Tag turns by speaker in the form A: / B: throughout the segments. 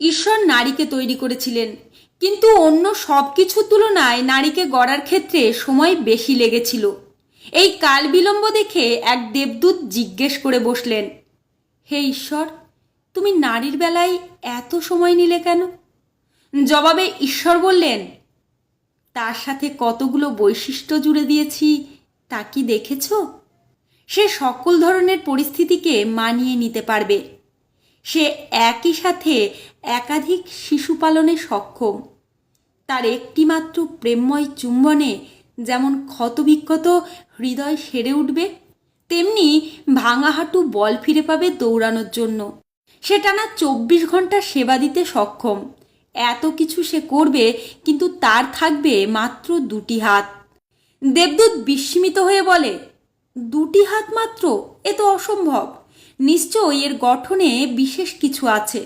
A: ঈশ্বর নারীকে তৈরি করেছিলেন, কিন্তু অন্য সব কিছুর তুলনায় নারীকে গড়ার ক্ষেত্রে সময় বেশি লেগেছিল। এই কাল বিলম্ব দেখে এক দেবদূত জিজ্ঞেস করে বসলেন, হে ঈশ্বর, তুমি নারীর বেলায় এত সময় নিলে কেন? জবাবে ঈশ্বর বললেন, তার সাথে কতগুলো বৈশিষ্ট্য জুড়ে দিয়েছি তা কি দেখেছ? সে সকল ধরনের পরিস্থিতিকে মানিয়ে নিতে পারবে। সে একই সাথে একাধিক শিশু পালনে সক্ষম। তার একটিমাত্র প্রেমময় চুম্বনে যেমন ক্ষতবিক্ষত হৃদয় সেরে উঠবে, তেমনি ভাঙা হাঁটু বল ফিরে পাবে দৌড়ানোর জন্য। সে টানা 24 ঘন্টা সেবা দিতে সক্ষম। এত কিছু সে করবে, কিন্তু তার থাকবে মাত্র 2টি হাত। দেবদূত বিস্মিত হয়ে বলে, 2টি হাত মাত্র? এ তো অসম্ভব। নিশ্চয়ই এর গঠনে বিশেষ কিছু আছে।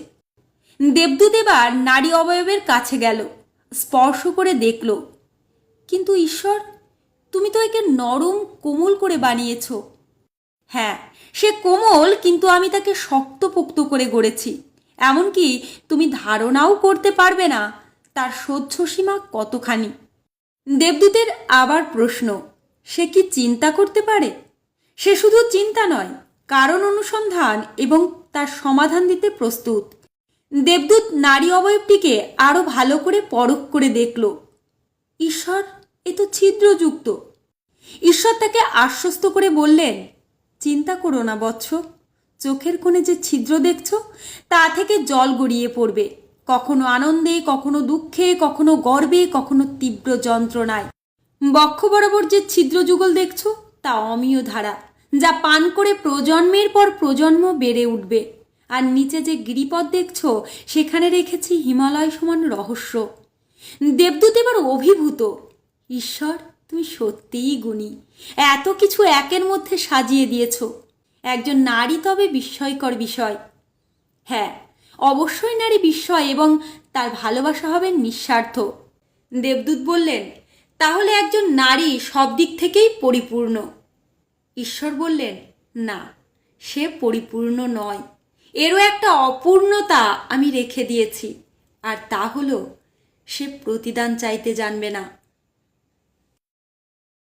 A: দেবদূত এবার নারী অবয়বের কাছে গেল, স্পর্শ করে দেখল। কিন্তু ঈশ্বর, তুমি তো একে নরম কোমল করে বানিয়েছ। হ্যাঁ, সে কোমল, কিন্তু আমি তাকে শক্তপোক্ত করে গড়েছি। এমনকি তুমি ধারণাও করতে পারবে না তার সহ্য সীমা কতখানি। দেবদূতের আবার প্রশ্ন, সে কি চিন্তা করতে পারে? সে শুধু চিন্তা নয়, কারণ অনুসন্ধান এবং তার সমাধান দিতে প্রস্তুত। দেবদূত নারী অবয়বটিকে আরো ভালো করে পরখ করে দেখল। ঈশ্বর, এ তো ছিদ্রযুক্ত। ঈশ্বর তাকে আশ্বস্ত করে বললেন, চিন্তা করো না বৎস। চোখের কোণে যে ছিদ্র দেখছো, তা থেকে জল গড়িয়ে পড়বে, কখনো আনন্দে, কখনো দুঃখে, কখনো গর্বে, কখনো তীব্র যন্ত্রণায়। বক্ষ বরাবর যে ছিদ্র যুগল দেখছো, তা অমীয় ধারা, যা পান করে প্রজন্মের পর প্রজন্ম বেড়ে উঠবে। আর নিচে যে গিরিপথ দেখছো, সেখানে রেখেছি হিমালয় সমান রহস্য। দেবদূত এবার অভিভূত। ঈশ্বর, তুমি সত্যিই গুণী। এত কিছু একের মধ্যে সাজিয়ে দিয়েছ। একজন নারী তবে বিস্ময়কর বিষয়। হ্যাঁ, অবশ্যই নারী বিস্ময়, এবং তার ভালোবাসা হবে নিঃস্বার্থ। দেবদূত বললেন, তাহলে একজন নারী সব দিক থেকেই পরিপূর্ণ। ঈশ্বর বললেন, না, সে পরিপূর্ণ নয়। এরও একটা অপূর্ণতা আমি রেখে দিয়েছি, আর তা হলো সে প্রতিদান চাইতে জানবে না।